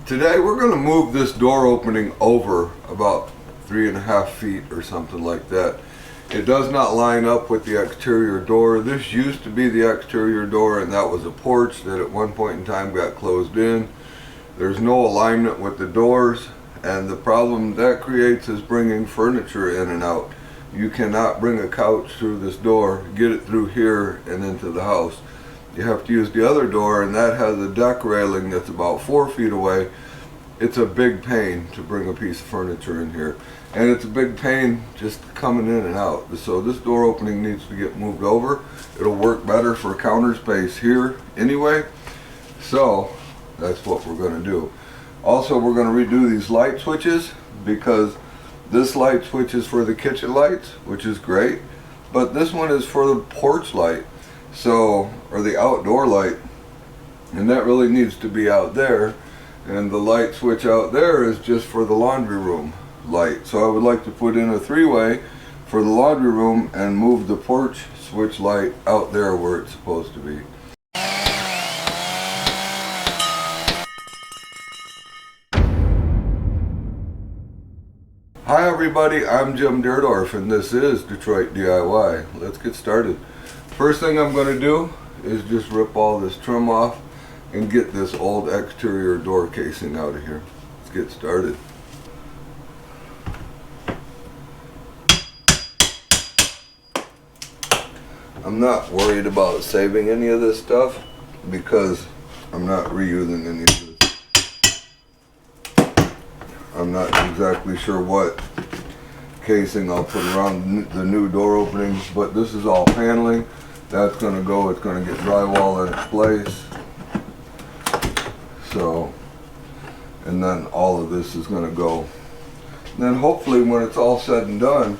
Today we're going to move this door opening over about 3.5 feet or something like that. It does not line up with the exterior door. This used to be the exterior door, and that was a porch that at one point in time got closed in. There's no alignment with the doors, and the problem that creates is bringing furniture in and out. You cannot bring a couch through this door, get it through here and into the house. You have to use the other door, and that has a deck railing that's about 4 feet away. It's a big pain to bring a piece of furniture in here, and it's a big pain just coming in and out. So this door opening needs to get moved over. It'll work better for counter space here anyway, so that's what we're going to do. Also, we're going to redo these light switches, because this light switch is for the kitchen lights, which is great, but this one is for the porch light, so, or the outdoor light, and that really needs to be out there. And the light switch out there is just for the laundry room light. So I would like to put in a 3-way for the laundry room and move the porch switch light out there where it's supposed to be. Hi everybody, I'm Jim Dierdorf, and this is Detroit DIY. Let's get started. First thing I'm going to do is just rip all this trim off and get this old exterior door casing out of here. Let's get started. I'm not worried about saving any of this stuff because I'm not reusing any of this. I'm not exactly sure what casing I'll put around the new door openings, but this is all paneling. That's going to go, it's going to get drywall in its place. So, and then all of this is going to go. And then hopefully when it's all said and done,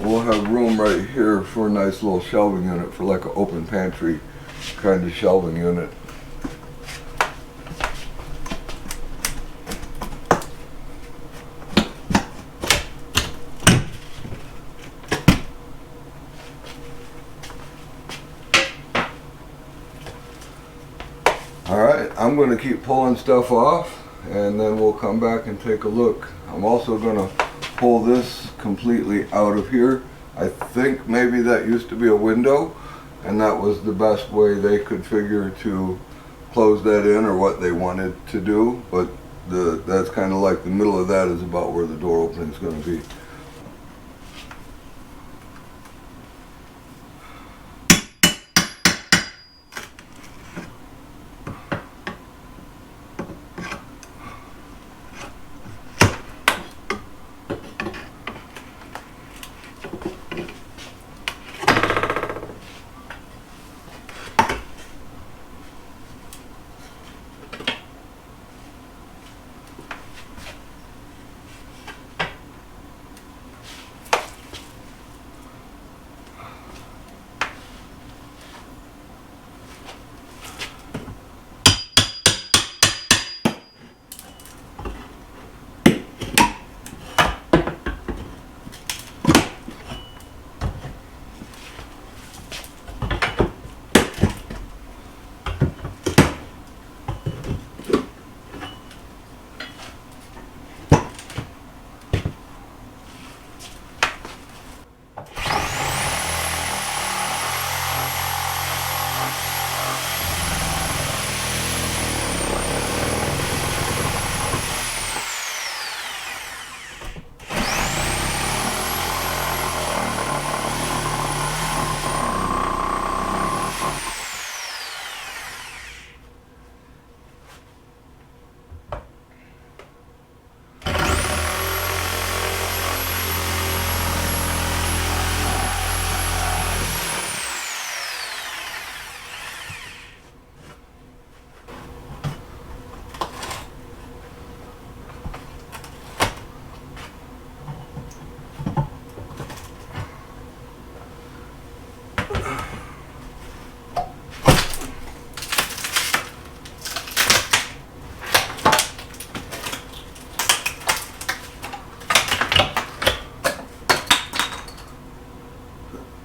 we'll have room right here for a nice little shelving unit, for like an open pantry kind of shelving unit. Alright, I'm going to keep pulling stuff off, and then we'll come back and take a look. I'm also going to pull this completely out of here. I think maybe that used to be a window, and that was the best way they could figure to close that in, or what they wanted to do, but that's kind of like the middle of that is about where the door opening is going to be.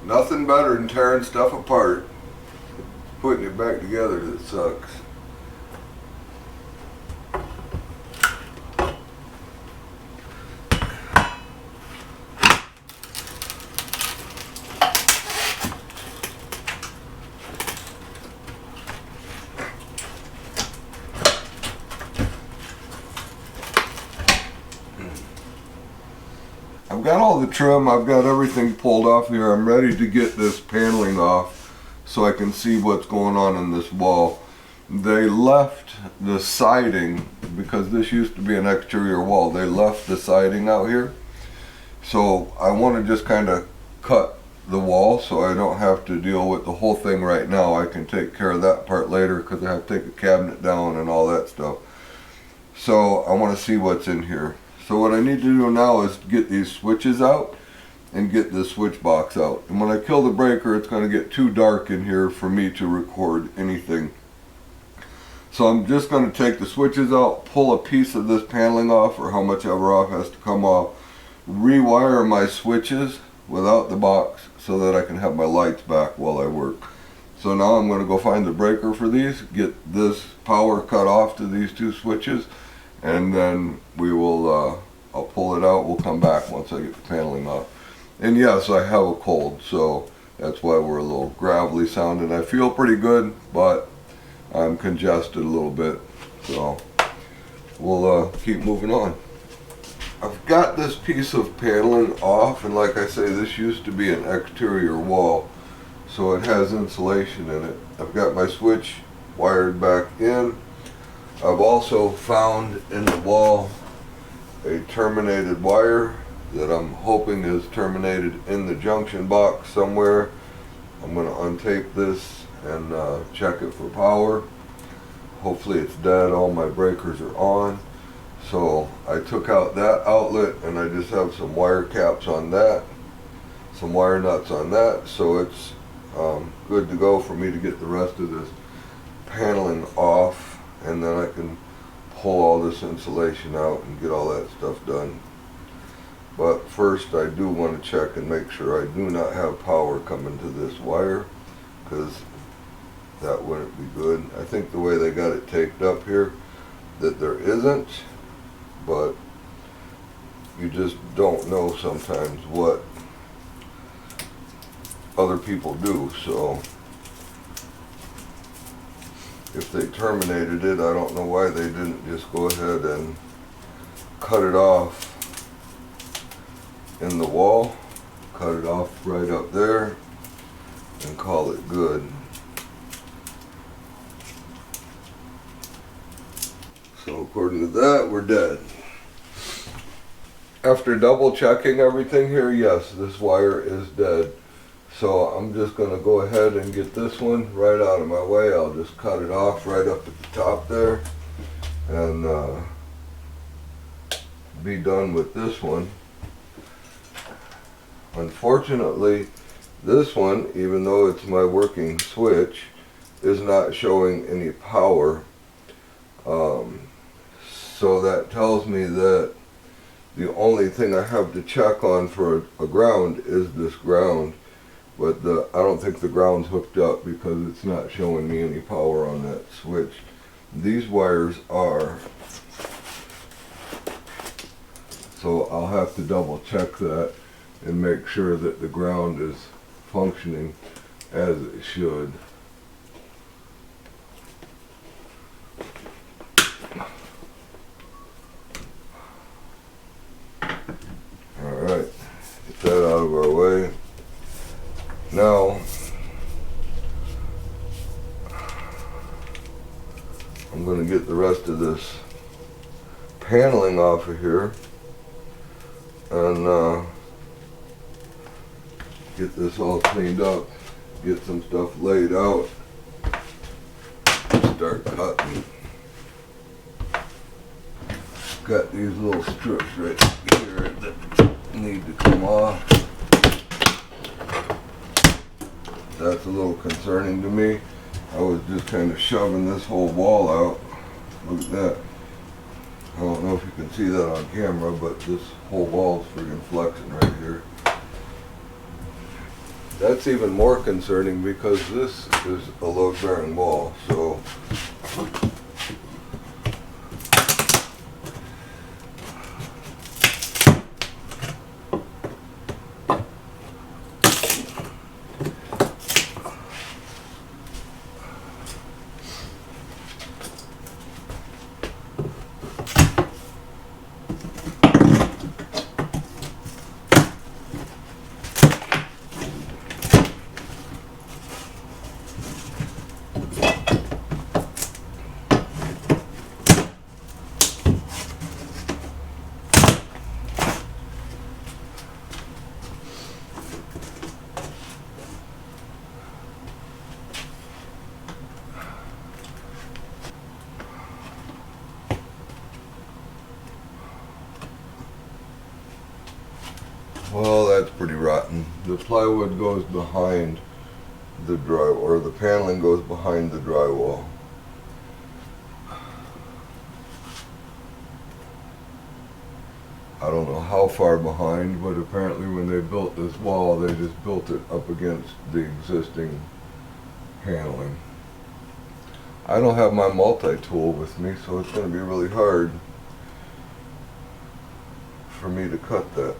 Nothing better than tearing stuff apart. Putting it back together that sucks. I've got all the trim, I've got everything pulled off here. I'm ready to get this paneling off so I can see what's going on in this wall. They left the siding, because this used to be an exterior wall, they left the siding out here. So I want to just kind of cut the wall so I don't have to deal with the whole thing right now. I can take care of that part later because I have to take a cabinet down and all that stuff. So I want to see what's in here. So what I need to do now is get these switches out and get this switch box out. And when I kill the breaker, it's going to get too dark in here for me to record anything. So I'm just going to take the switches out, pull a piece of this paneling off, or how much ever off has to come off, rewire my switches without the box so that I can have my lights back while I work. So now I'm going to go find the breaker for these, get this power cut off to these two switches, and then we will, I'll pull it out, we'll come back once I get the paneling off. And yes, I have a cold, so that's why we're a little gravelly sounding. I feel pretty good, but I'm congested a little bit, so we'll keep moving on. I've got this piece of paneling off, and like I say, this used to be an exterior wall, so it has insulation in it. I've got my switch wired back in. I've also found in the wall a terminated wire that I'm hoping is terminated in the junction box somewhere. I'm going to untape this and check it for power. Hopefully it's dead, all my breakers are on. So I took out that outlet and I just have some wire caps on that, some wire nuts on that, so it's good to go for me to get the rest of this paneling off, and then I can pull all this insulation out and get all that stuff done. But first I do want to check and make sure I do not have power coming to this wire, because that wouldn't be good. I think the way they got it taped up here that there isn't, but you just don't know sometimes what other people do. So if they terminated it, I don't know why they didn't just go ahead and cut it off in the wall, cut it off right up there and call it good. So according to that, we're dead. After double checking everything here, yes, this wire is dead. So I'm just going to go ahead and get this one right out of my way. I'll just cut it off right up at the top there and be done with this one. Unfortunately, this one, even though it's my working switch, is not showing any power. So that tells me that the only thing I have to check on for a ground is this ground. But I don't think the ground's hooked up because it's not showing me any power on that switch. These wires are. So I'll have to double check that and make sure that the ground is functioning as it should. Alright, get that out of our way. Now, I'm going to get the rest of this paneling off of here and get this all cleaned up, get some stuff laid out, start cutting. Got these little strips right here that need to come off. That's a little concerning to me. I was just kind of shoving this whole wall out. Look at that. I don't know if you can see that on camera, but this whole wall is freaking flexing right here. That's even more concerning because this is a load-bearing wall. So Well, that's pretty rotten. The plywood goes behind the or the paneling goes behind the drywall. I don't know how far behind, but apparently when they built this wall, they just built it up against the existing paneling. I don't have my multi-tool with me, so it's going to be really hard for me to cut that.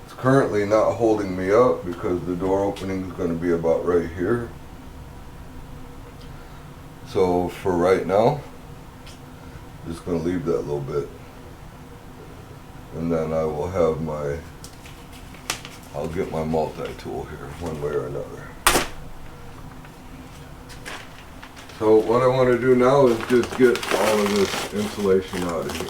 It's currently not holding me up because the door opening is going to be about right here. So for right now, I'm just going to leave that a little bit, and then I will have I'll get my multi-tool here one way or another. So what I want to do now is just get all of this insulation out of here.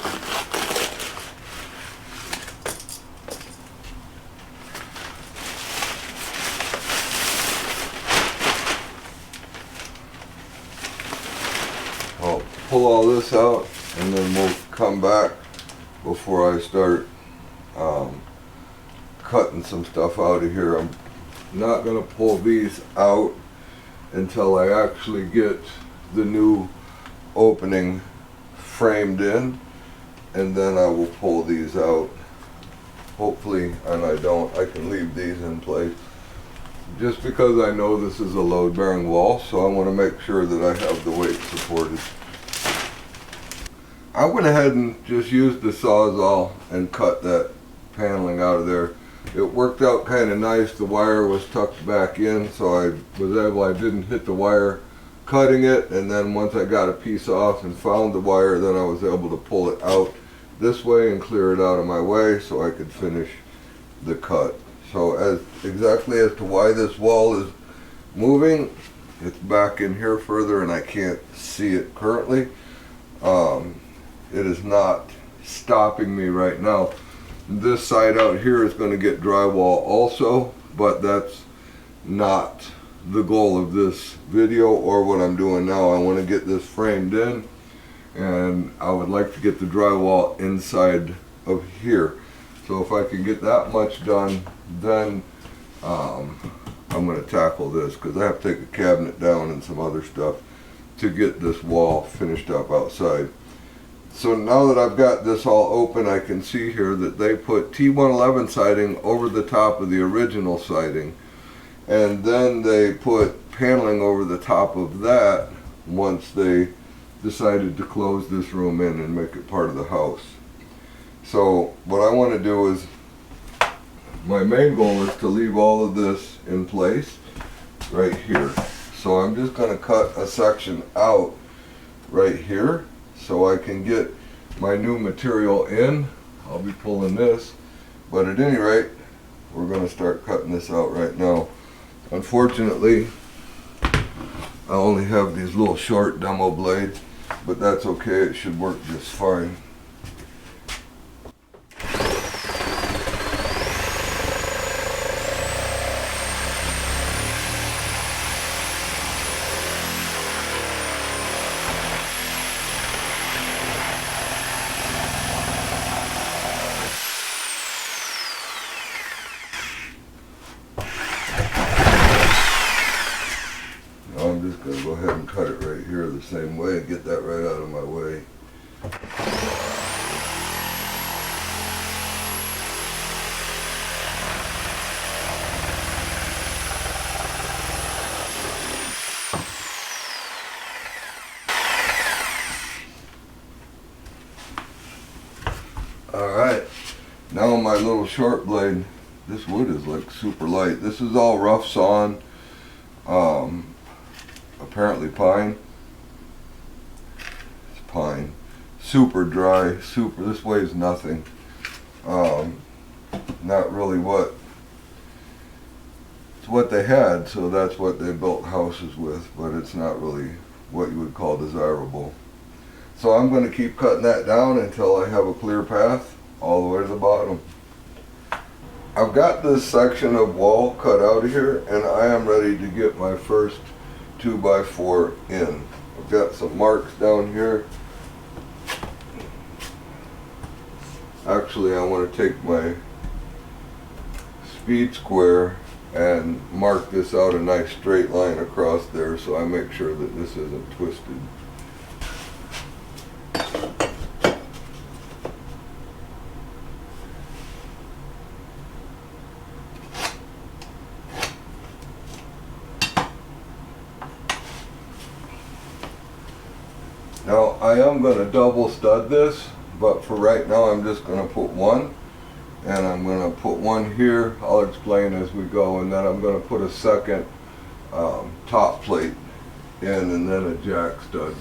I'll pull all this out and then we'll come back before I start cutting some stuff out of here. I'm not going to pull these out until I actually get the new opening framed in, and then I will pull these out. Hopefully, and I can leave these in place just because I know this is a load-bearing wall, so I want to make sure that I have the weight supported. I went ahead and just used the Sawzall and cut that paneling out of there. It worked out kind of nice. The wire was tucked back in, so I didn't hit the wire cutting it, and then once I got a piece off and found the wire, then I was able to pull it out this way and clear it out of my way so I could finish the cut. So exactly as to why this wall is moving, it's back in here further and I can't see it currently. It is not stopping me right now. This side out here is going to get drywall also, but that's not the goal of this video or what I'm doing now. I want to get this framed in, and I would like to get the drywall inside of here. So if I can get that much done, then I'm going to tackle this, because I have to take a cabinet down and some other stuff to get this wall finished up outside. So now that I've got this all open, I can see here that they put T111 siding over the top of the original siding, and then they put paneling over the top of that once they decided to close this room in and make it part of the house. So what I want to do is, my main goal is to leave all of this in place right here. So I'm just going to cut a section out right here so I can get my new material in. I'll be pulling this, but at any rate, we're going to start cutting this out right now. Unfortunately, I only have these little short demo blades, but that's okay, it should work just fine. I'm just going to go ahead and cut it right here the same way and get that right out of my way. Alright, now my little short blade, this wood is like super light. This is all rough sawn. Apparently pine. It's pine. Super dry, this weighs nothing. Not really it's what they had, so that's what they built houses with, but it's not really what you would call desirable. So I'm going to keep cutting that down until I have a clear path all the way to the bottom. I've got this section of wall cut out of here, and I am ready to get my first 2x4 in. I've got some marks down here. Actually, I want to take my speed square and mark this out a nice straight line across there so I make sure that this isn't twisted. Now I am going to double stud this, but for right now I'm just going to put one, and I'm going to put one here. I'll explain as we go, and then I'm going to put a second top plate in, and then a jack stud,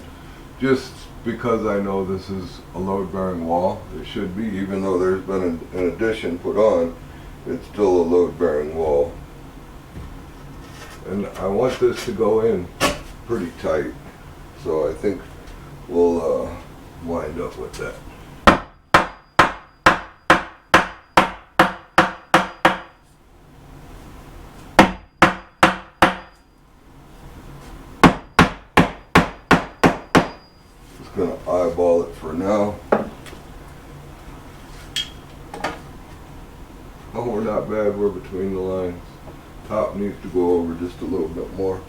just because I know this is a load bearing wall. It should be, even though there's been an addition put on, it's still a load bearing wall. And I want this to go in pretty tight, so I think we'll wind up with that. Just gonna eyeball it for now. Oh, we're not bad, we're between the lines. Top needs to go over just a little bit more.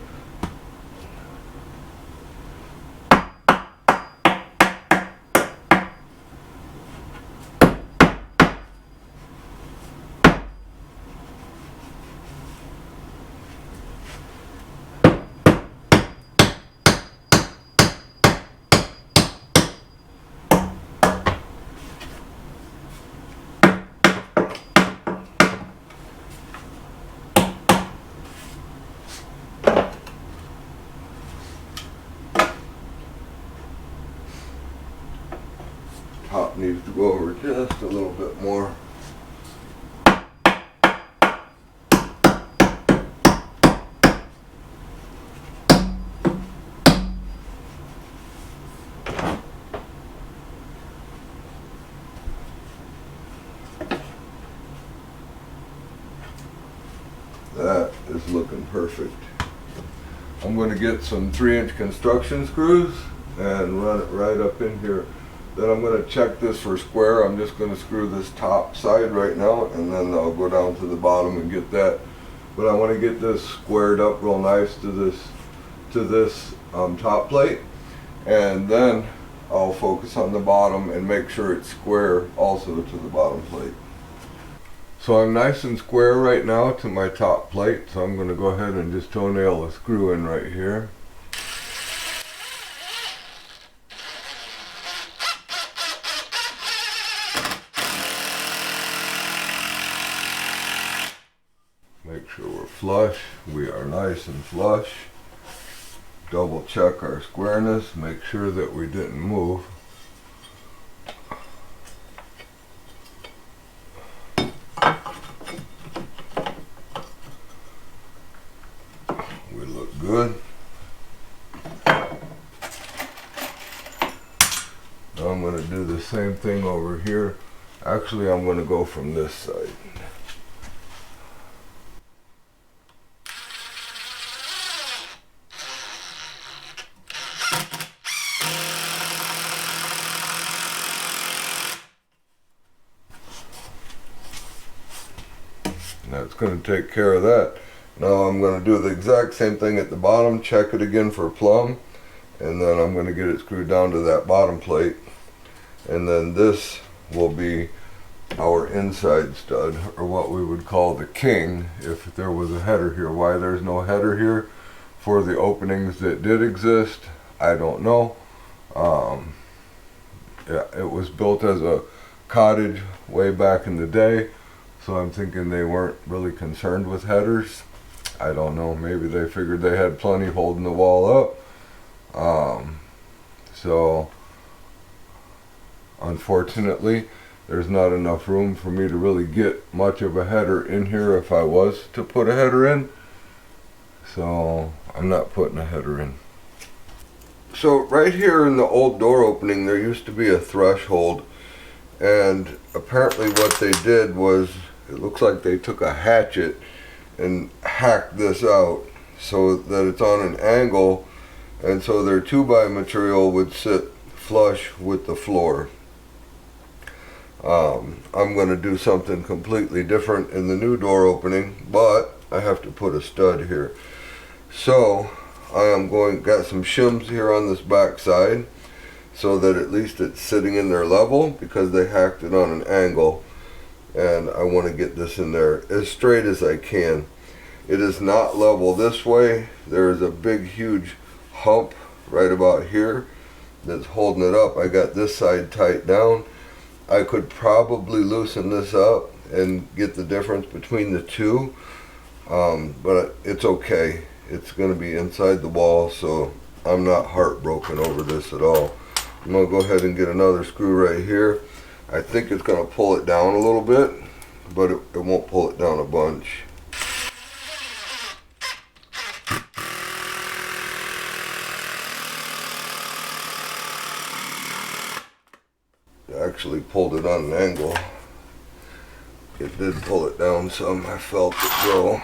Top needs to go over just a little bit more. That is looking perfect. I'm going to get some 3-inch construction screws and run it right up in here. Then I'm going to check this for square. I'm just going to screw this top side right now, and then I'll go down to the bottom and get that. But I want to get this squared up real nice to this top plate, and then I'll focus on the bottom and make sure it's square also to the bottom plate. So I'm nice and square right now to my top plate, so I'm going to go ahead and just toenail a screw in right here. Make sure we're flush. We are nice and flush. Double check our squareness, make sure that we didn't move. We look good. Now I'm going to do the same thing over here. Actually, I'm going to go from this side. That's going to take care of that. Now I'm going to do the exact same thing at the bottom, check it again for plumb, and then I'm going to get it screwed down to that bottom plate, and then this will be our inside stud, or what we would call the king if there was a header here. Why there's no header here for the openings that did exist, I don't know. Yeah, it was built as a cottage way back in the day, so I'm thinking they weren't really concerned with headers. I don't know, maybe they figured they had plenty holding the wall up. So unfortunately there's not enough room for me to really get much of a header in here if I was to put a header in, so I'm not putting a header in. So right here in the old door opening there used to be a threshold, and apparently what they did was, it looks like they took a hatchet and hacked this out so that it's on an angle, and so their 2x material would sit flush with the floor. I'm going to do something completely different in the new door opening, but I have to put a stud here. So I am got some shims here on this back side so that at least it's sitting in there level, because they hacked it on an angle, and I want to get this in there as straight as I can. It is not level this way. There is a big huge hump right about here that's holding it up. I got this side tight down. I could probably loosen this up and get the difference between the two, but it's okay. It's going to be inside the wall, so I'm not heartbroken over this at all. I'm going to go ahead and get another screw right here. I think it's going to pull it down a little bit, but it won't pull it down a bunch. Actually pulled it on an angle. It did pull it down some. I felt it go.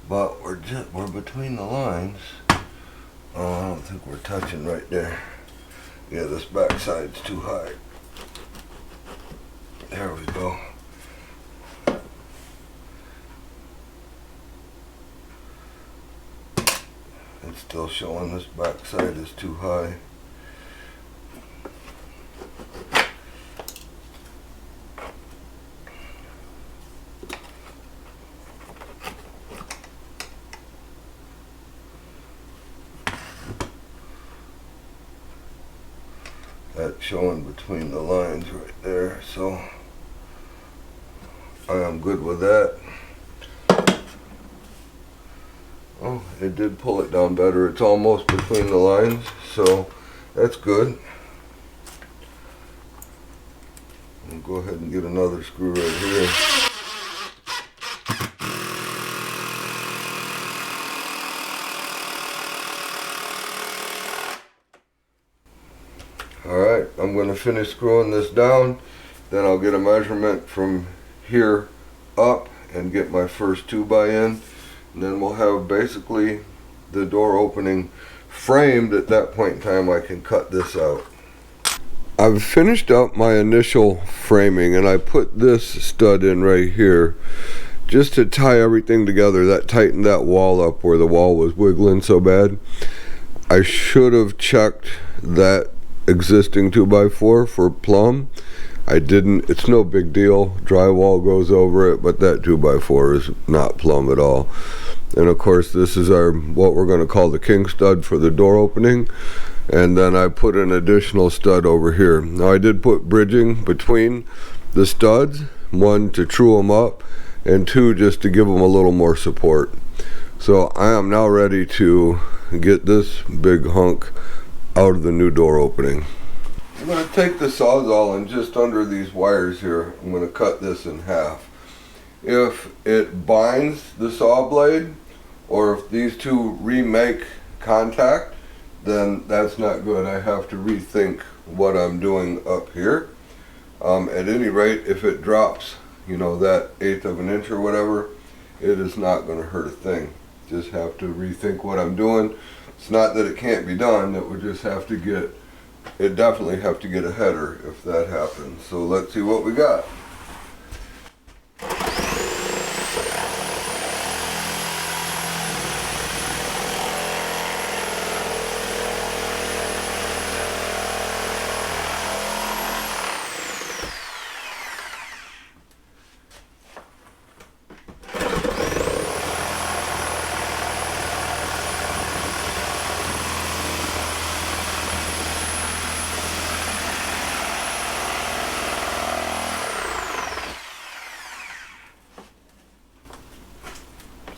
But we're between the lines. Oh, I don't think we're touching right there. Yeah, this back side's too high. There we go. It's still showing this back side is too high. That's showing between the lines right there, so I am good with that. Oh, it did pull it down better. It's almost between the lines, so that's good. I'll go ahead and get another screw right here. Alright, I'm going to finish screwing this down, then I'll get a measurement from here up and get my first 2x in, and then we'll have basically the door opening framed. At that point in time I can cut this out. I've finished up my initial framing, and I put this stud in right here just to tie everything together. That tightened that wall up where the wall was wiggling so bad. I should have checked that existing 2x4 for plumb. I didn't. It's no big deal. Drywall goes over it, but that 2x4 is not plumb at all. And of course this is our, what we're going to call the king stud for the door opening. And then I put an additional stud over here. Now I did put bridging between the studs, one to true them up, and two just to give them a little more support. So I am now ready to get this big hunk out of the new door opening. I'm going to take the Sawzall and just under these wires here, I'm going to cut this in half. If it binds the saw blade, or if these two remake contact, then that's not good. I have to rethink what I'm doing up here. At any rate, if it drops, you know, that 1/8 of an inch or whatever, it is not going to hurt a thing. Just have to rethink what I'm doing. It's not that it can't be done, it would just have to get, it definitely have to get a header if that happens. So let's see what we got.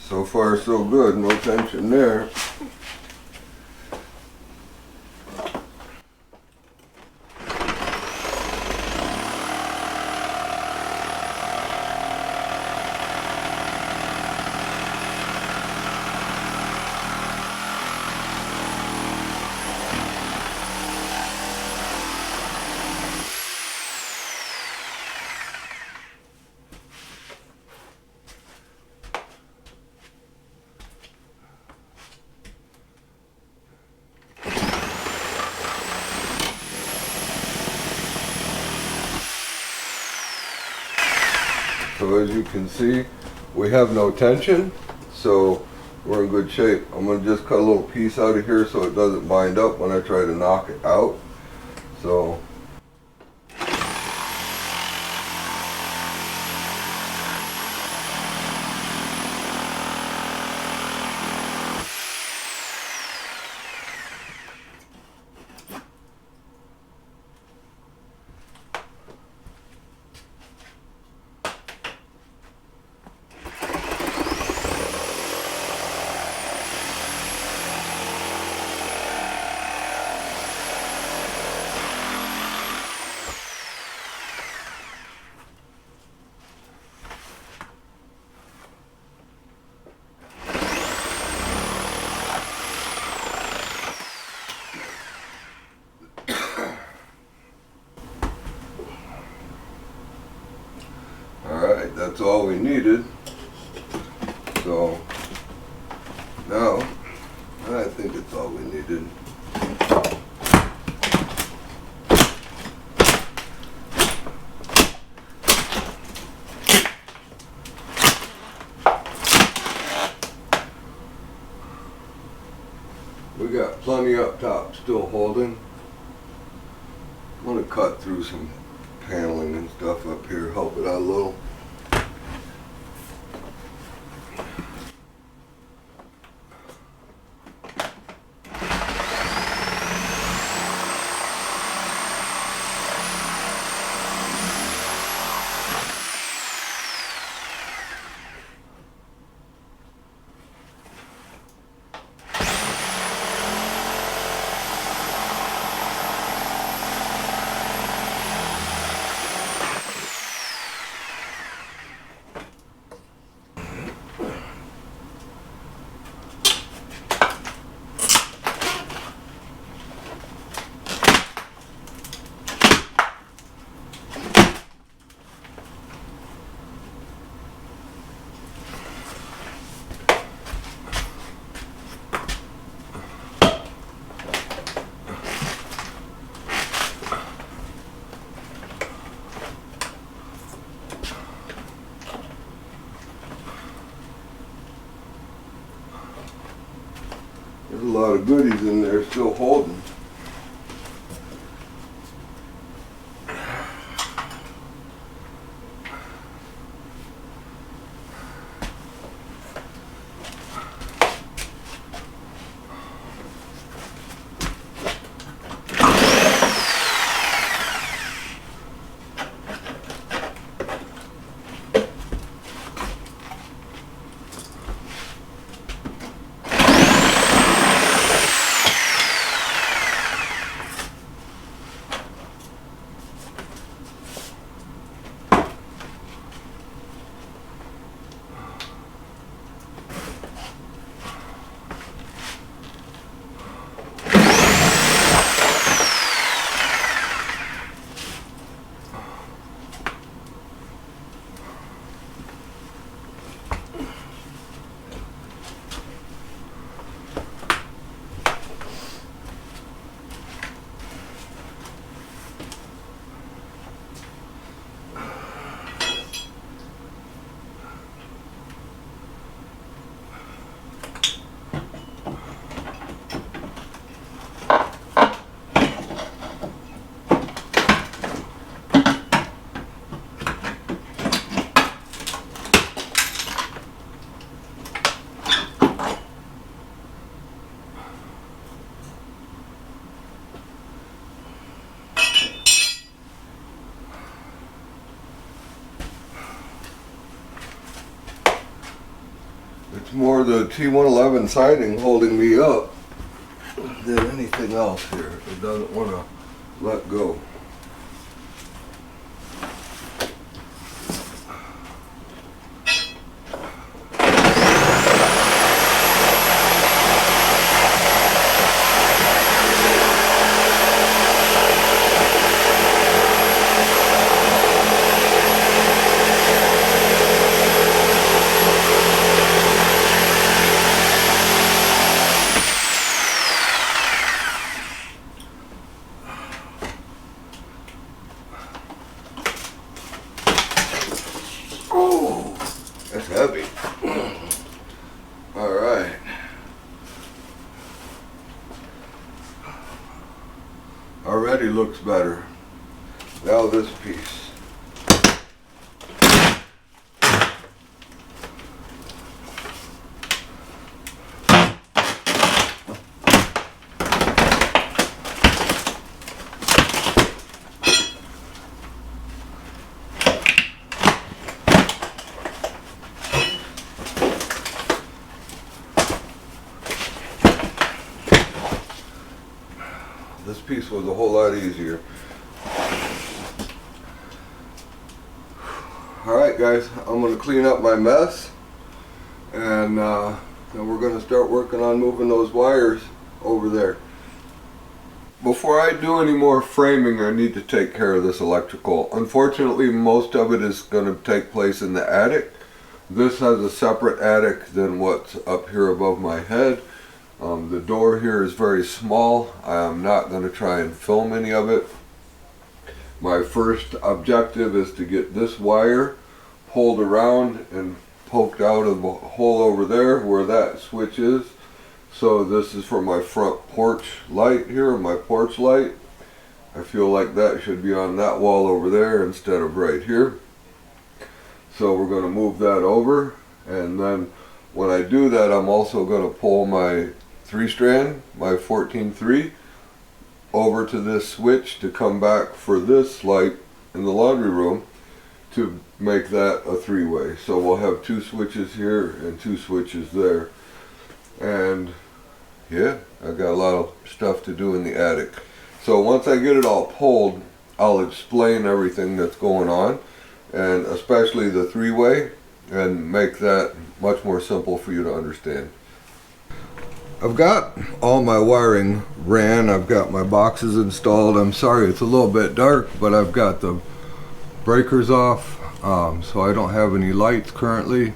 So far so good, no tension there. So as you can see, we have no tension, so we're in good shape. I'm going to just cut a little piece out of here so it doesn't bind up when I try to knock it out. So alright, that's all we needed. So now I think it's all we needed. We got plenty up top still holding. I'm going to cut through some paneling and stuff up here, help it out a little. There's a lot of goodies in there still holding. It's more the T111 siding holding me up than anything else here. It doesn't want to let go. already looks better. Now this piece. This piece was a whole lot easier. Alright guys, I'm going to clean up my mess, and then we're going to start working on moving those wires over there. Before I do any more framing, I need to take care of this electrical. Unfortunately, most of it is going to take place in the attic. This has a separate attic than what's up here above my head. The door here is very small. I am not going to try and film any of it. My first objective is to get this wire pulled around and poked out of the hole over there where that switch is. So this is for my front porch light here, my porch light. I feel like that should be on that wall over there instead of right here. So we're going to move that over, and then when I do that, I'm also going to pull my 3-strand, my 14-3, over to this switch to come back for this light in the laundry room to make that a 3-way. So we'll have 2 switches here and 2 switches there. And yeah, I've got a lot of stuff to do in the attic. So once I get it all pulled, I'll explain everything that's going on, and especially the 3-way, and make that much more simple for you to understand. I've got all my wiring ran. I've got my boxes installed. I'm sorry it's a little bit dark, but I've got the breakers off, so I don't have any lights currently.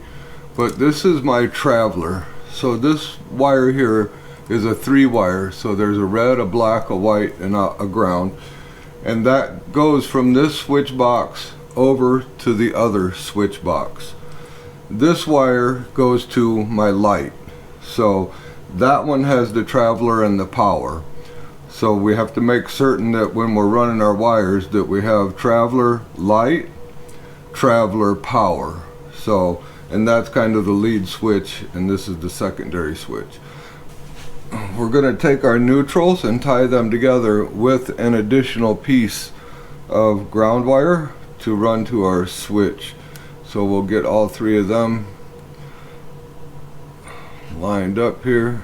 But this is my traveler. So this wire here is a 3-wire. So there's a red, a black, a white, and a ground. And that goes from this switch box over to the other switch box. This wire goes to my light. So that one has the traveler and the power. So we have to make certain that when we're running our wires that we have traveler light, traveler power. So, and that's kind of the lead switch, and this is the secondary switch. We're going to take our neutrals and tie them together with an additional piece of ground wire to run to our switch. So we'll get all 3 of them lined up here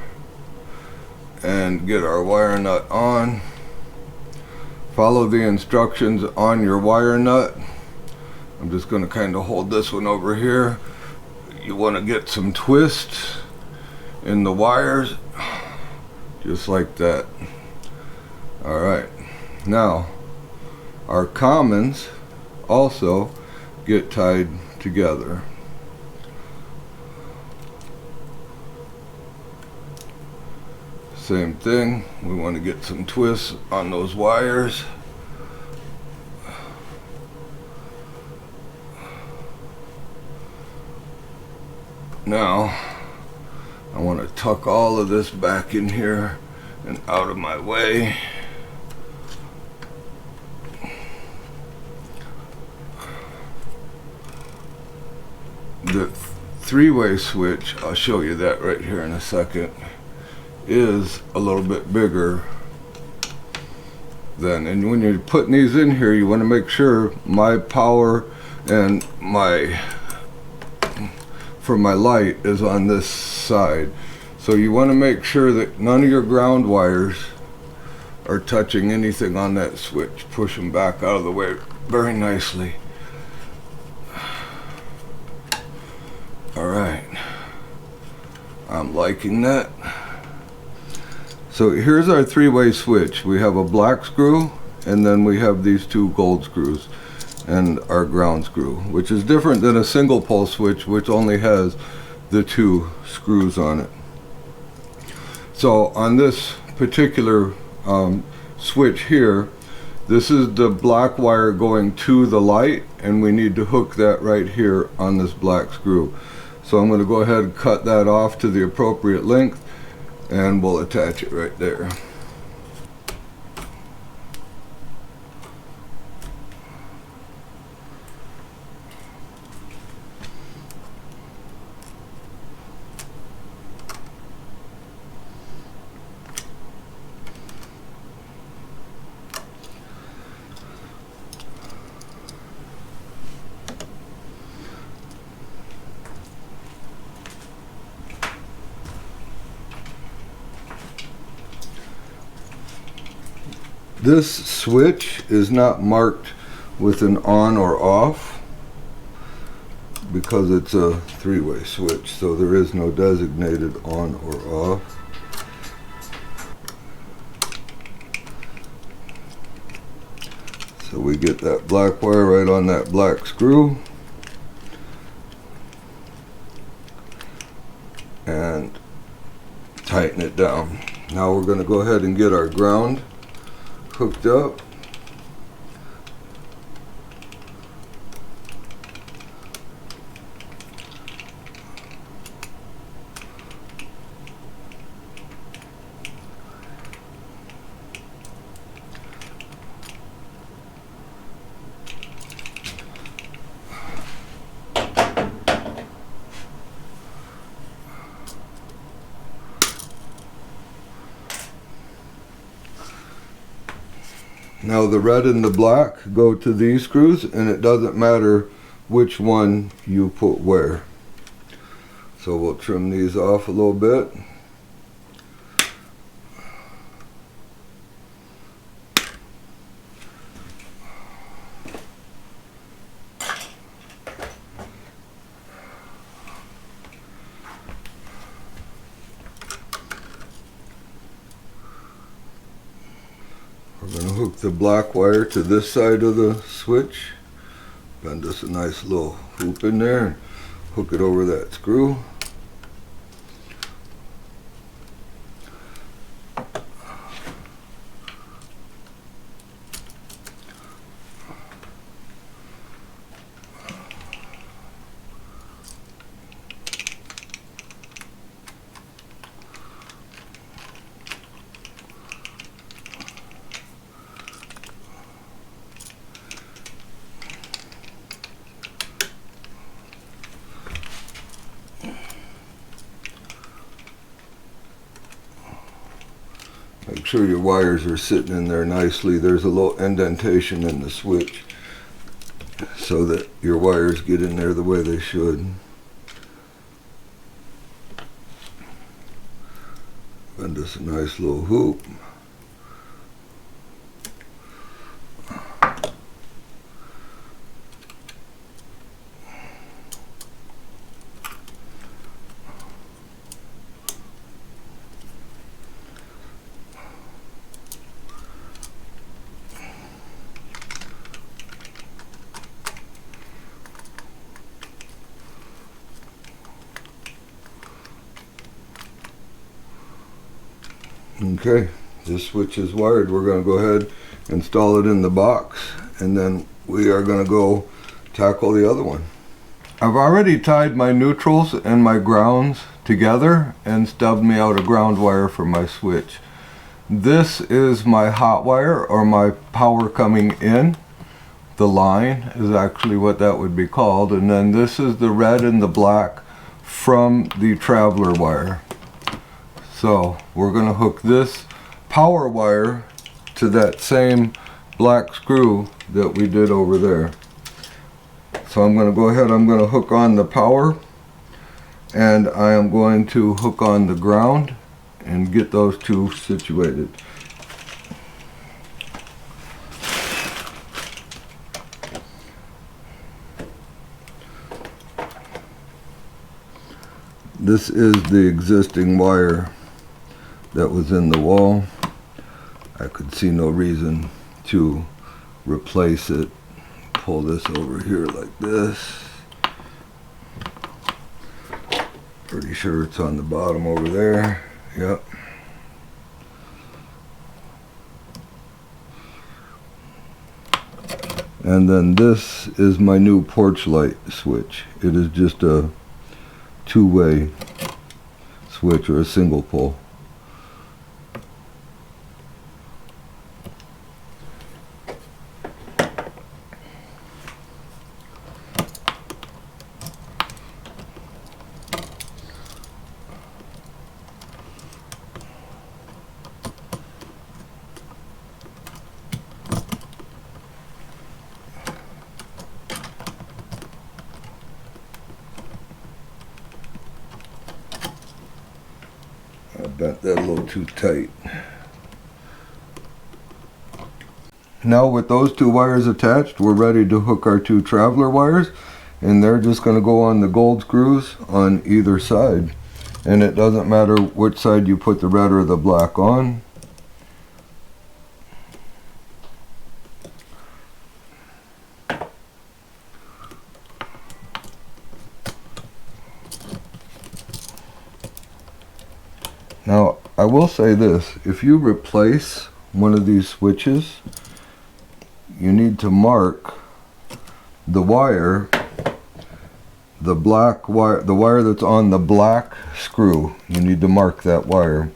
and get our wire nut on. Follow the instructions on your wire nut. I'm just going to kind of hold this one over here. You want to get some twist in the wires, just like that. Alright, now our commons also get tied together. Same thing, we want to get some twists on those wires. Now, I want to tuck all of this back in here and out of my way. The 3-way switch, I'll show you that right here in a second, is a little bit bigger than, and when you're putting these in here, you want to make sure my power and my for my light is on this side. So you want to make sure that none of your ground wires are touching anything on that switch. Push them back out of the way very nicely. Alright, I'm liking that. So here's our 3-way switch. We have a black screw, and then we have these 2 gold screws and our ground screw, which is different than a single pole switch, which only has the 2 screws on it. So on this particular switch here, this is the black wire going to the light, and we need to hook that right here on this black screw. So I'm going to go ahead and cut that off to the appropriate length, and we'll attach it right there. This switch is not marked with an on or off because it's a three-way switch, so there is no designated on or off. So we get that black wire right on that black screw and tighten it down. Now we're going to go ahead and get our ground hooked up. Now the red and the black go to these screws, and it doesn't matter which one you put where. So we'll trim these off a little bit. We're going to hook the black wire to this side of the switch. Bend us a nice little hoop in there and hook it over that screw. Make sure your wires are sitting in there nicely. There's a little indentation in the switch so that your wires get in there the way they should. Bend us a nice little hoop. Okay, this switch is wired. We're going to go ahead and install it in the box, and then we are going to go tackle the other one. I've already tied my neutrals and my grounds together and stubbed me out a ground wire for my switch. This is my hot wire, or my power coming in. The line is actually what that would be called, and then this is the red and the black from the traveler wire. So we're going to hook this power wire to that same black screw that we did over there. So I'm going to go ahead, I'm going to hook on the power, and I am going to hook on the ground and get those two situated. This is the existing wire that was in the wall. I could see no reason to replace it. Pull this over here like this. Pretty sure it's on the bottom over there. Yep. And then this is my new porch light switch. It is just a two-way switch, or a single pole. I bent that a little too tight. Now with those two wires attached, we're ready to hook our two traveler wires, and they're just going to go on the gold screws on either side. And it doesn't matter which side you put the red or the black on. Now, I will say this, if you replace one of these switches, you need to mark the wire, the black wire, the wire that's on the black screw. You need to mark that wire,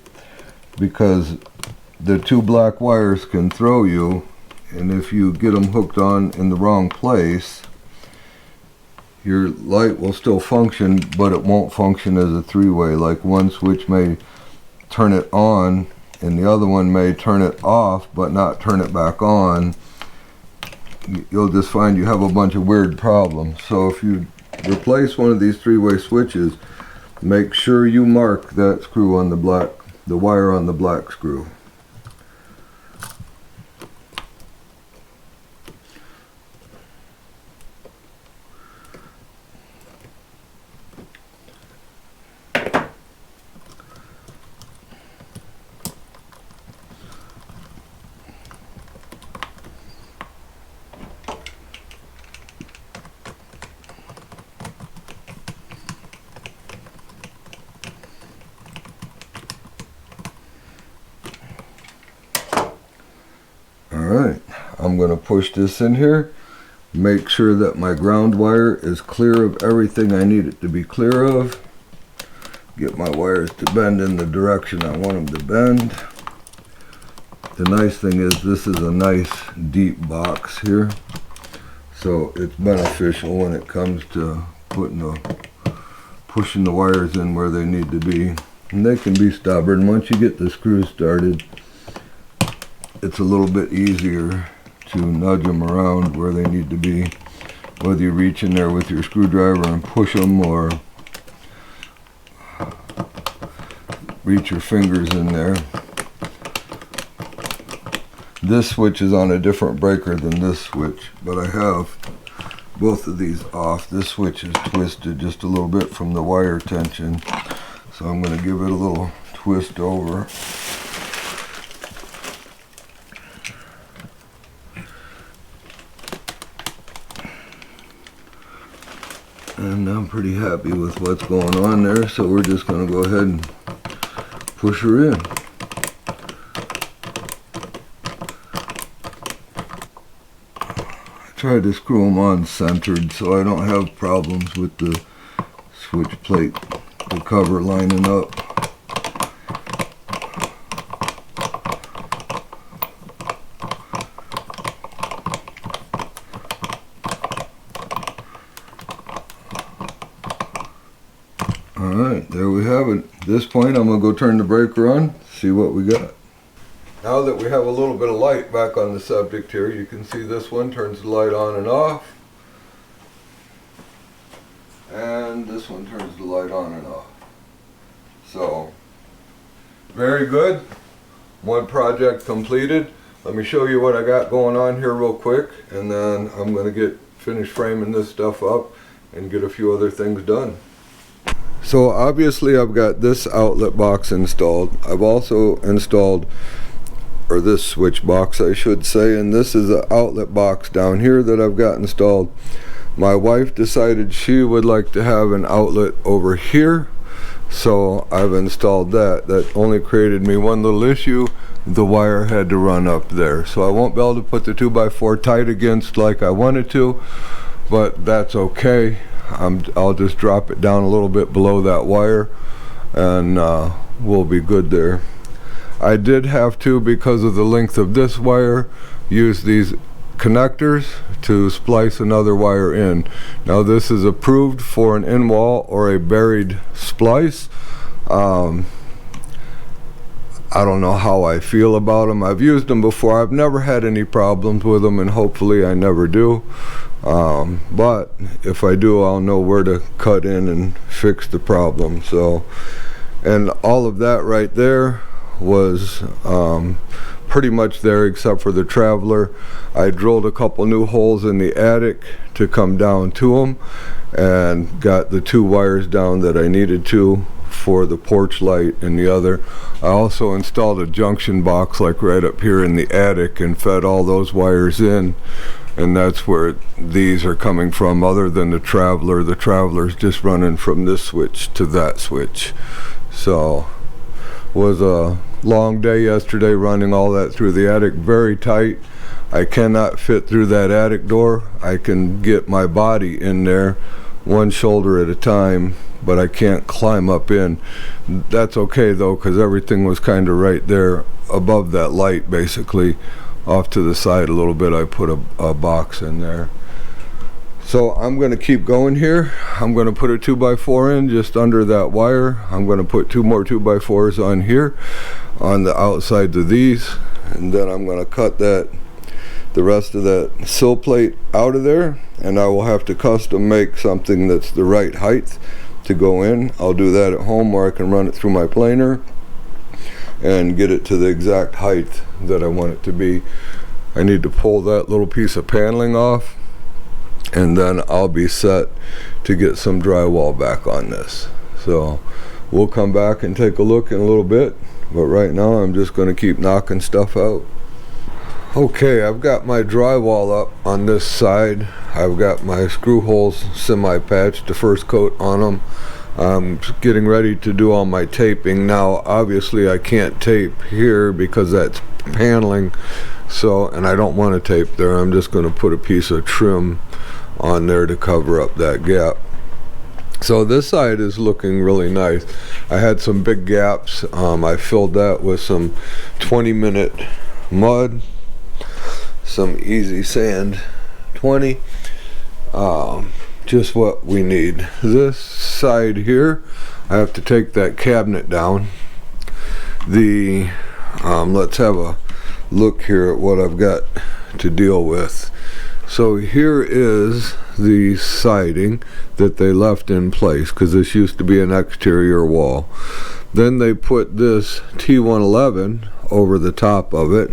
because the two black wires can throw you, and if you get them hooked on in the wrong place, your light will still function, but it won't function as a three-way. Like one switch may turn it on and the other one may turn it off but not turn it back on. You'll just find you have a bunch of weird problems. So if you replace one of these three-way switches, make sure you mark that screw on the black, the wire on the black screw. Alright, I'm going to push this in here, make sure that my ground wire is clear of everything I need it to be clear of, get my wires to bend in the direction I want them to bend. The nice thing is this is a nice deep box here, so it's beneficial when it comes to pushing the wires in where they need to be. And they can be stubborn. Once you get the screws started, it's a little bit easier to nudge them around where they need to be, whether you reach in there with your screwdriver and push them, or reach your fingers in there. This switch is on a different breaker than this switch, but I have both of these off. This switch is twisted just a little bit from the wire tension, so I'm going to give it a little twist over. And I'm pretty happy with what's going on there, so we're just going to go ahead and push her in. I tried to screw them on centered so I don't have problems with the switch plate, the cover lining up. Alright, there we have it. At this point I'm going to go turn the breaker on, see what we got. Now that we have a little bit of light back on the subject here, you can see this one turns the light on and off. And this one turns the light on and off. So, very good. One project completed. Let me show you what I got going on here real quick, and then I'm going to finish framing this stuff up and get a few other things done. So obviously I've got this outlet box installed. I've also installed, or this switch box I should say, and this is an outlet box down here that I've got installed. My wife decided she would like to have an outlet over here, so I've installed that. That only created me one little issue. The wire had to run up there, so I won't be able to put the 2x4 tight against like I wanted to, but that's okay. I'll just drop it down a little bit below that wire, and we'll be good there. I did have to, because of the length of this wire, use these connectors to splice another wire in. Now this is approved for an in-wall or a buried splice. I don't know how I feel about them. I've used them before. I've never had any problems with them, and hopefully I never do. But if I do, I'll know where to cut in and fix the problem. So, and all of that right there was pretty much there except for the traveler. I drilled a couple new holes in the attic to come down to them and got the 2 wires down that I needed to for the porch light and the other. I also installed a junction box like right up here in the attic and fed all those wires in, and that's where these are coming from. Other than the traveler's just running from this switch to that switch. So was a long day yesterday running all that through the attic, very tight. I cannot fit through that attic door. I can get my body in there one shoulder at a time, but I can't climb up in. That's okay though, because everything was kind of right there above that light, basically off to the side a little bit. I put a box in there. So I'm going to keep going here. I'm going to put a 2x4 in just under that wire. I'm going to put 2 more 2x4s on here on the outsides of these, and then I'm going to cut the rest of that sill plate out of there, and I will have to custom make something that's the right height to go in. I'll do that at home, where I can run it through my planer and get it to the exact height that I want it to be. I need to pull that little piece of paneling off, and then I'll be set to get some drywall back on this. So we'll come back and take a look in a little bit, but right now I'm just going to keep knocking stuff out. Okay, I've got my drywall up on this side. I've got my screw holes semi-patched, the first coat on them. I'm getting ready to do all my taping. Now obviously I can't tape here because that's paneling, so, and I don't want to tape there. I'm just going to put a piece of trim on there to cover up that gap. So this side is looking really nice. I had some big gaps. I filled that with some 20-minute mud, some easy sand 20, just what we need. This side here, I have to take that cabinet down. Let's have a look here at what I've got to deal with. So here is the siding that they left in place, because this used to be an exterior wall. Then they put this T111 over the top of it,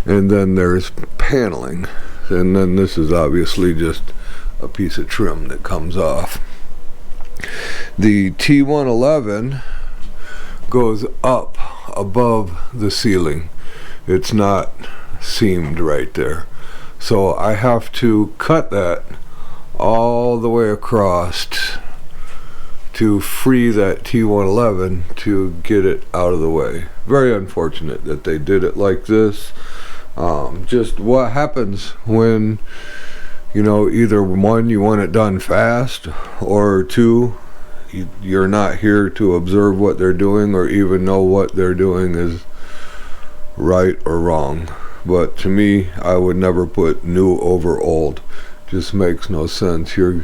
and then there's paneling, and then this is obviously just a piece of trim that comes off. The T111 goes up above the ceiling. It's not seamed right there, so I have to cut that all the way across to free that T111 to get it out of the way. Very unfortunate that they did it like this. Just what happens when, you know, either one, you want it done fast, or two, you're not here to observe what they're doing or even know what they're doing is right or wrong. But to me, I would never put new over old. Just makes no sense. You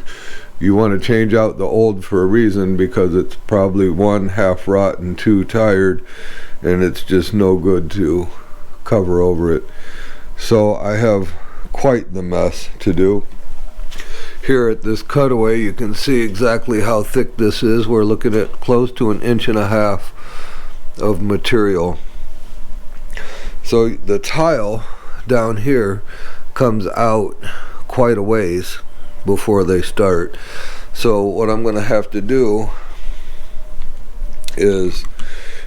want to change out the old for a reason, because it's probably 1, half rotten, 2, tired, and it's just no good to cover over it. So I have quite the mess to do. Here at this cutaway, you can see exactly how thick this is. We're looking at close to 1.5 inches of material. So the tile down here comes out quite a ways before they start. So what I'm going to have to do is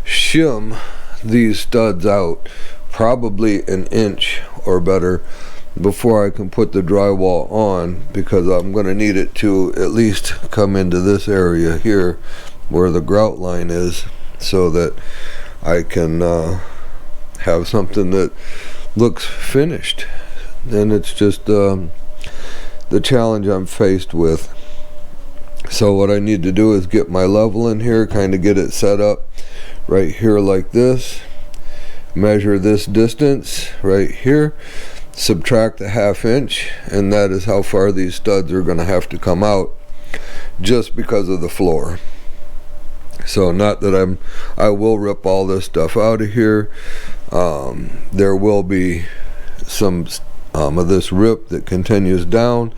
shim these studs out probably 1 inch or better before I can put the drywall on, because I'm going to need it to at least come into this area here where the grout line is, so that I can have something that looks finished. And it's just the challenge I'm faced with. So what I need to do is get my level in here, kind of get it set up right here like this, measure this distance right here, subtract a 1/2 inch, and that is how far these studs are going to have to come out, just because of the floor. So not that I will rip all this stuff out of here. There will be some of this rip that continues down.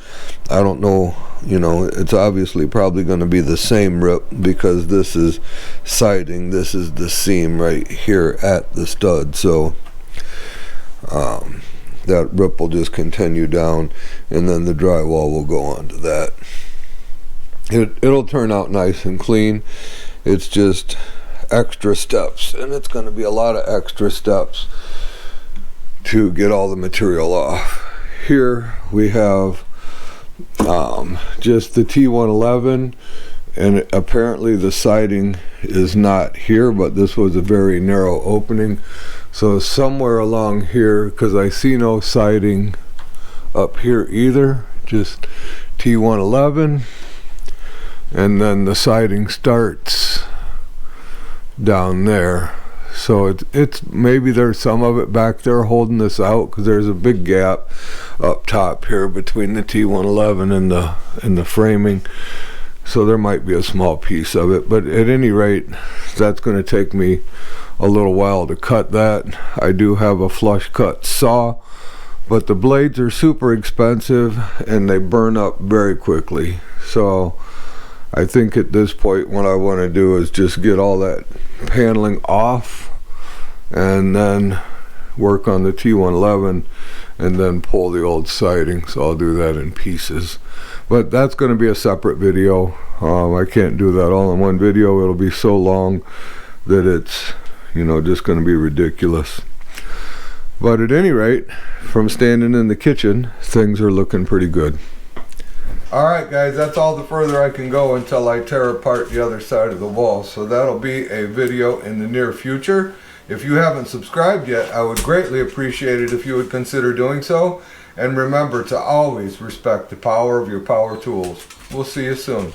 I don't know, you know, it's obviously probably going to be the same rip, because this is siding, this is the seam right here at the stud. So that rip will just continue down, and then the drywall will go onto that. It'll turn out nice and clean. It's just extra steps, and it's going to be a lot of extra steps to get all the material off. Here we have just the T111, and apparently the siding is not here, but this was a very narrow opening, so somewhere along here, because I see no siding up here either, just T111, and then the siding starts down there. So it's maybe there's some of it back there holding this out, because there's a big gap up top here between the T111 and the framing. So there might be a small piece of it, but at any rate, that's going to take me a little while to cut that. I do have a flush cut saw, but the blades are super expensive and they burn up very quickly. So I think at this point what I want to do is just get all that paneling off and then work on the T111 and then pull the old siding. So I'll do that in pieces, but that's going to be a separate video. I can't do that all in one video. It'll be so long that it's, you know, just going to be ridiculous. But at any rate, from standing in the kitchen, things are looking pretty good. Alright guys, that's all the further I can go until I tear apart the other side of the wall. So that'll be a video in the near future. If you haven't subscribed yet, I would greatly appreciate it if you would consider doing so. And remember to always respect the power of your power tools. We'll see you soon.